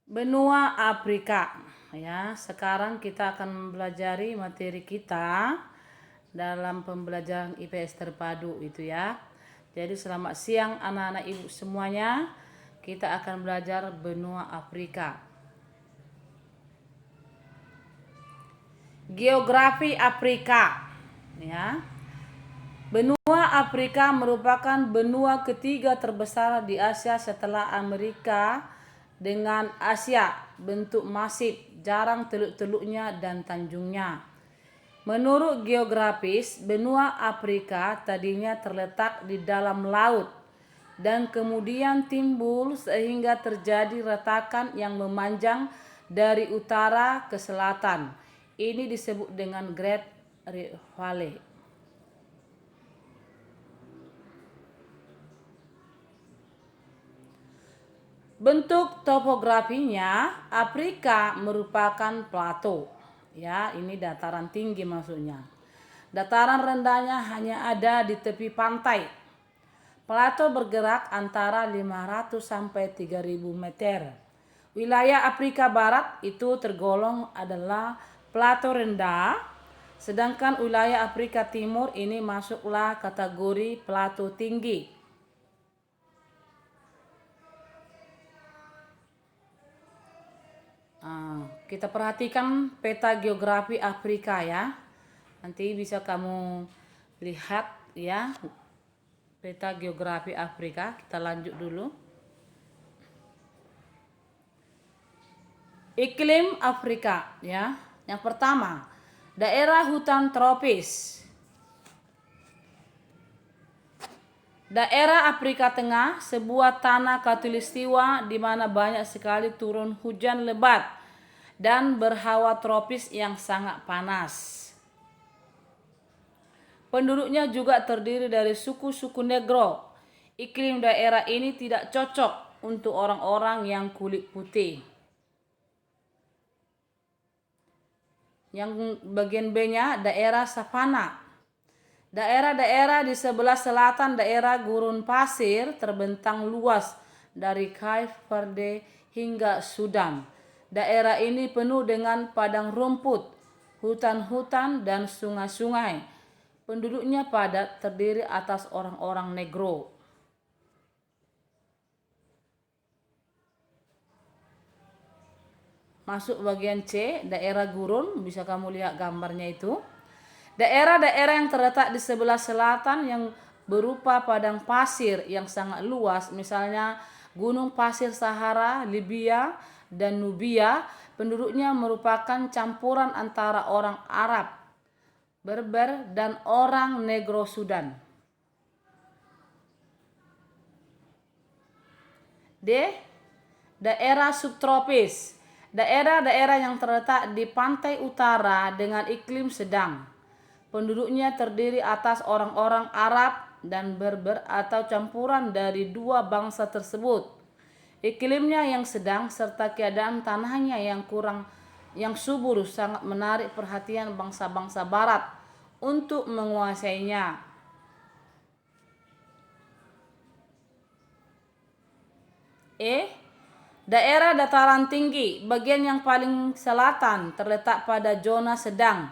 Benua Afrika. Ya, sekarang kita akan mempelajari materi kita dalam pembelajaran IPS terpadu itu ya. Jadi selamat siang anak-anak ibu semuanya. Kita akan belajar benua Afrika. Geografi Afrika. Ya. Benua Afrika merupakan benua ketiga terbesar di Asia setelah Amerika dengan Asia, bentuk masif, jarang teluk-teluknya dan tanjungnya. Menurut geografis, benua Afrika tadinya terletak di dalam laut dan kemudian timbul sehingga terjadi retakan yang memanjang dari utara ke selatan. Ini disebut dengan Great Rift Valley. Bentuk topografinya, Afrika merupakan plato. Ya, ini dataran tinggi maksudnya. Dataran rendahnya hanya ada di tepi pantai. Plato bergerak antara 500 sampai 3000 meter. Wilayah Afrika Barat itu tergolong adalah plato rendah, sedangkan wilayah Afrika Timur ini masuklah kategori plato tinggi. Kita perhatikan peta geografi Afrika ya. Nanti bisa kamu lihat ya peta geografi Afrika. Kita lanjut dulu. Iklim Afrika ya. Yang pertama, daerah hutan tropis. Daerah Afrika Tengah, sebuah tanah khatulistiwa di mana banyak sekali turun hujan lebat dan berhawa tropis yang sangat panas. Penduduknya juga terdiri dari suku-suku Negro. Iklim daerah ini tidak cocok untuk orang-orang yang kulit putih. Yang bagian B-nya daerah savana. Daerah-daerah di sebelah selatan daerah gurun pasir terbentang luas dari Cape Verde hingga Sudan. Daerah ini penuh dengan padang rumput, hutan-hutan dan sungai-sungai. Penduduknya padat, terdiri atas orang-orang Negro. Masuk bagian C, daerah gurun, bisa kamu lihat gambarnya itu. Daerah-daerah yang terletak di sebelah selatan yang berupa padang pasir yang sangat luas, misalnya Gunung Pasir Sahara, Libya, dan Nubia, penduduknya merupakan campuran antara orang Arab, Berber, dan orang Negro Sudan. D. Daerah subtropis. Daerah-daerah yang terletak di pantai utara dengan iklim sedang. Penduduknya terdiri atas orang-orang Arab dan Berber atau campuran dari dua bangsa tersebut. Iklimnya yang sedang serta keadaan tanahnya yang subur sangat menarik perhatian bangsa-bangsa barat untuk menguasainya. Daerah dataran tinggi, bagian yang paling selatan terletak pada zona sedang.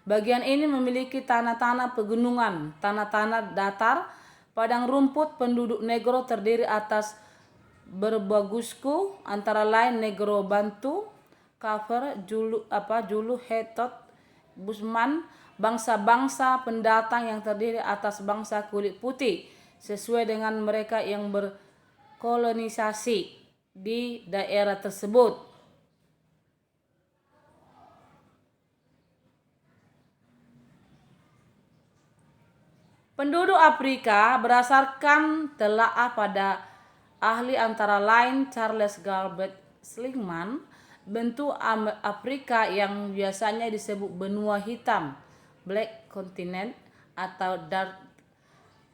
Bagian ini memiliki tanah-tanah pegunungan, tanah-tanah datar, padang rumput. Penduduk Negro terdiri atas berbagusku, antara lain Negro Bantu, Kafir, Julu, Hetot, Busman, bangsa-bangsa pendatang yang terdiri atas bangsa kulit putih, sesuai dengan mereka yang berkolonisasi di daerah tersebut. Penduduk Afrika berdasarkan telaah pada ahli antara lain Charles Gilbert Slingman, bentuk Afrika yang biasanya disebut benua hitam, Black Continent atau Dark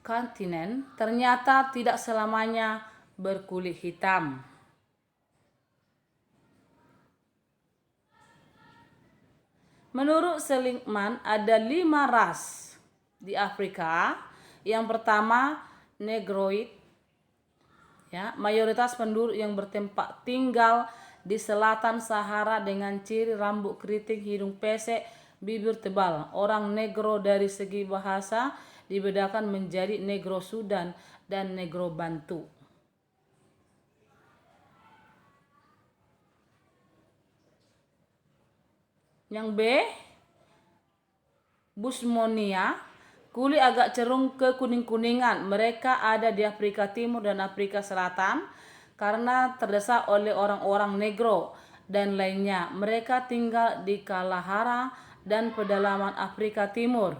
Continent, ternyata tidak selamanya berkulit hitam. Menurut Seligman ada 5 ras di Afrika. Yang pertama Negroid, ya, mayoritas penduduk yang bertempat tinggal di selatan Sahara dengan ciri rambut keriting, hidung pesek, bibir tebal. Orang Negro dari segi bahasa dibedakan menjadi Negro Sudan dan Negro Bantu. Yang B, Bushmonia, kulit agak cenderung ke kuning-kuningan. Mereka ada di Afrika Timur dan Afrika Selatan karena terdesak oleh orang-orang Negro dan lainnya. Mereka tinggal di Kalahara dan pedalaman Afrika Timur.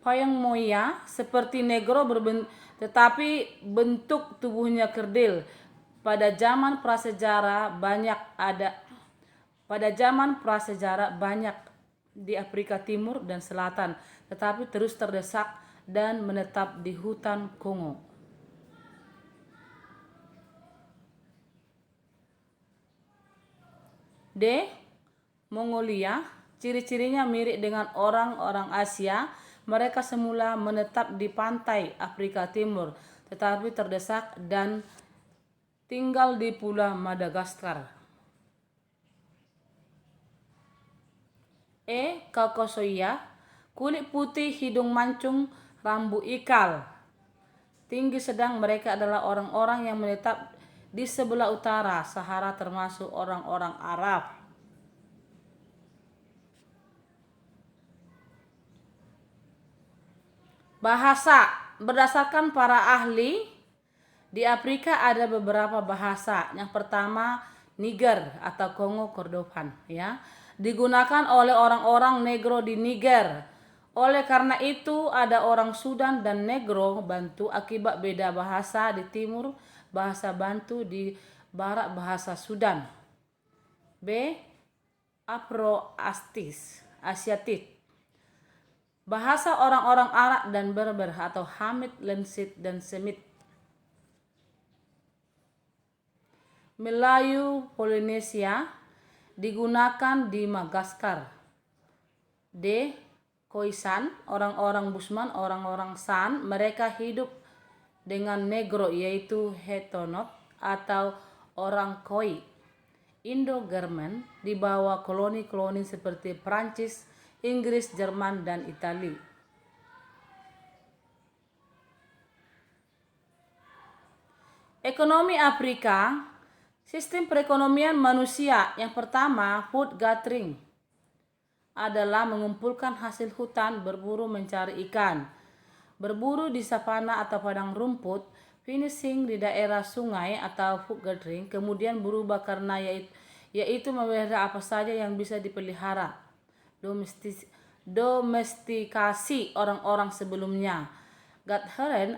Payang-moya seperti Negro tetapi bentuk tubuhnya kerdil. Pada zaman prasejarah banyak di Afrika Timur dan Selatan, tetapi terus terdesak dan menetap di hutan Kongo. D, Mongolia, ciri-cirinya mirip dengan orang-orang Asia. Mereka semula menetap di pantai Afrika Timur, tetapi terdesak dan tinggal di Pulau Madagaskar. E, Kaukasoia, kulit putih, hidung mancung, rambut ikal, tinggi sedang. Mereka adalah orang-orang yang menetap di sebelah utara Sahara, termasuk orang-orang Arab. Bahasa, berdasarkan para ahli, di Afrika ada beberapa bahasa. Yang pertama, Niger atau Kongo Kordofan, ya, digunakan oleh orang-orang Negro di Niger. Oleh karena itu ada orang Sudan dan Negro Bantu akibat beda bahasa di timur, bahasa Bantu di barat, bahasa Sudan. B, Afro-Asiatik, bahasa orang-orang Arab dan Berber atau Hamid, Lensit, dan Semit. Melayu Polinesia, digunakan di Madagaskar. D, Khoisan, orang-orang Bushman, orang-orang San. Mereka hidup dengan Negro yaitu Huguenot atau orang Khoi. Indo-German, di bawah koloni-koloni seperti Prancis, Inggris, Jerman, dan Italia. Ekonomi Afrika, sistem perekonomian manusia. Yang pertama, food gathering, adalah mengumpulkan hasil hutan, berburu, mencari ikan, berburu di savana atau padang rumput, finishing di daerah sungai atau food gathering, kemudian berubah karena yaitu memelihara apa saja yang bisa dipelihara. Domestikasi orang-orang sebelumnya. Gathering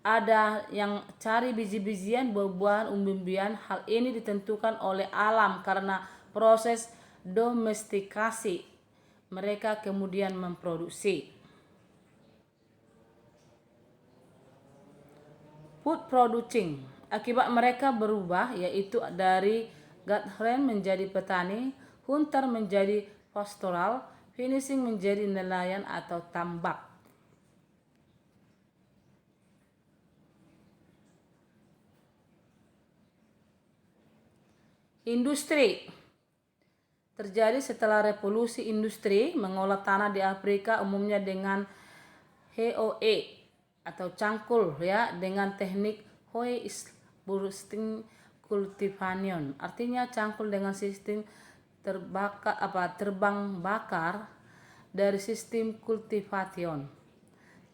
ada yang cari biji-bijian, buah-buahan, umbi-umbian. Hal ini ditentukan oleh alam karena proses domestikasi. Mereka kemudian memproduksi. Food producing, akibat mereka berubah yaitu dari gathering menjadi petani, hunter menjadi pastoral, finishing menjadi nelayan atau tambak. Industri terjadi setelah revolusi industri, mengolah tanah di Afrika umumnya dengan HOE atau cangkul, ya, dengan teknik Hoe is bursting cultivation, artinya cangkul dengan sistem terbang bakar dari sistem cultivation.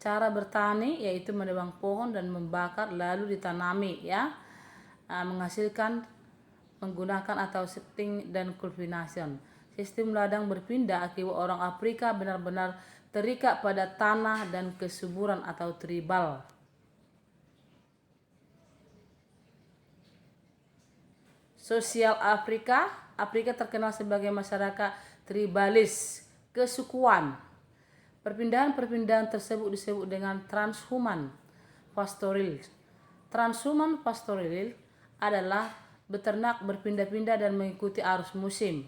Cara bertani yaitu menebang pohon dan membakar lalu ditanami, ya, menghasilkan menggunakan atau setting dan cultivation. Sistem ladang berpindah akibat orang Afrika benar-benar terikat pada tanah dan kesuburan atau tribal. Sosial Afrika, Afrika terkenal sebagai masyarakat tribalis, kesukuan. Perpindahan-perpindahan tersebut disebut dengan transhuman pastoril. Transhuman pastoril adalah beternak berpindah-pindah dan mengikuti arus musim.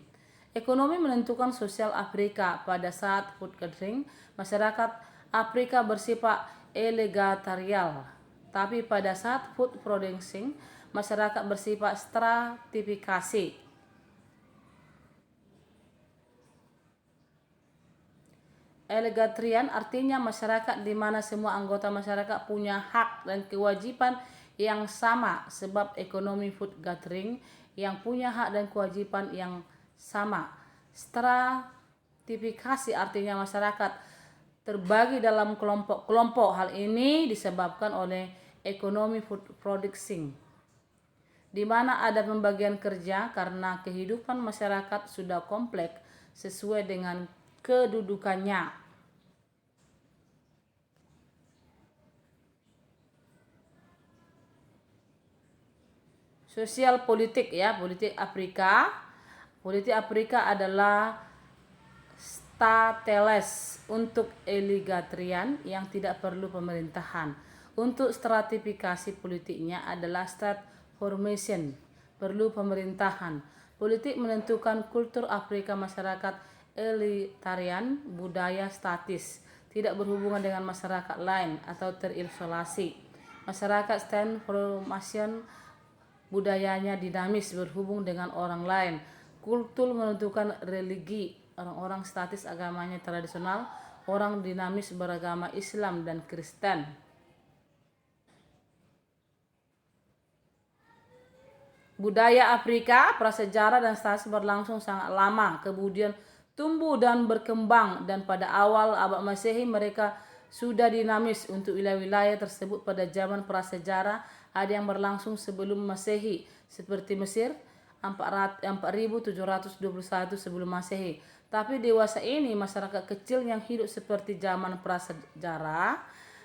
Ekonomi menentukan sosial Afrika. Pada saat food gathering, masyarakat Afrika bersifat egalitarian Tapi pada saat food producing, masyarakat bersifat stratifikasi. Egalitarian artinya masyarakat di mana semua anggota masyarakat punya hak dan kewajiban yang sama, sebab ekonomi food gathering yang punya hak dan kewajiban yang sama. Stratifikasi artinya masyarakat terbagi dalam kelompok-kelompok. Hal ini disebabkan oleh ekonomi food producing, di mana ada pembagian kerja karena kehidupan masyarakat sudah kompleks sesuai dengan kedudukannya. Sosial politik ya, politik Afrika. Politik Afrika adalah stateless untuk egalitarian yang tidak perlu pemerintahan. Untuk stratifikasi politiknya adalah state formation, perlu pemerintahan. Politik menentukan kultur Afrika, masyarakat egalitarian, budaya statis, tidak berhubungan dengan masyarakat lain atau terisolasi. Masyarakat stand formation, budayanya dinamis, berhubung dengan orang lain. Kultur menentukan religi, orang-orang statis agamanya tradisional, orang dinamis beragama Islam dan Kristen. Budaya Afrika, prasejarah dan statis berlangsung sangat lama, kemudian tumbuh dan berkembang, dan pada awal abad Masehi mereka sudah dinamis. Untuk wilayah-wilayah tersebut pada zaman prasejarah ada yang berlangsung sebelum Masehi, seperti Mesir 4721 sebelum Masehi. Tapi dewasa ini masyarakat kecil yang hidup seperti zaman prasejarah.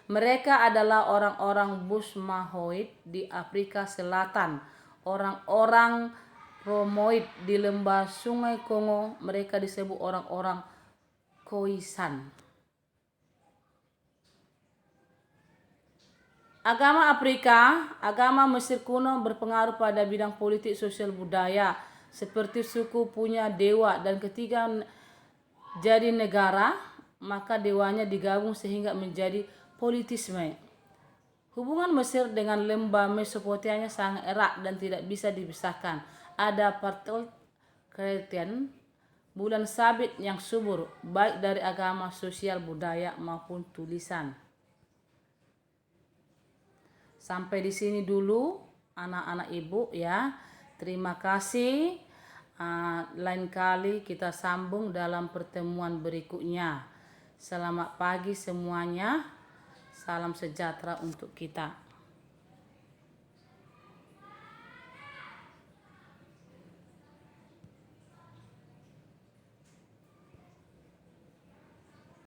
Mereka adalah orang-orang Bushmahoid di Afrika Selatan, orang-orang Romoid di lembah Sungai Kongo. Mereka disebut orang-orang Khoisan. Agama Afrika, agama Mesir kuno berpengaruh pada bidang politik, sosial, budaya. Seperti suku punya dewa dan ketika jadi negara, maka dewanya digabung sehingga menjadi politisme. Hubungan Mesir dengan lembah Mesopotamia sangat erat dan tidak bisa dipisahkan. Ada patriarkian, bulan sabit yang subur, baik dari agama, sosial, budaya maupun tulisan. Sampai di sini dulu anak-anak ibu ya. Terima kasih. Lain kali kita sambung dalam pertemuan berikutnya. Selamat pagi semuanya. Salam sejahtera untuk kita.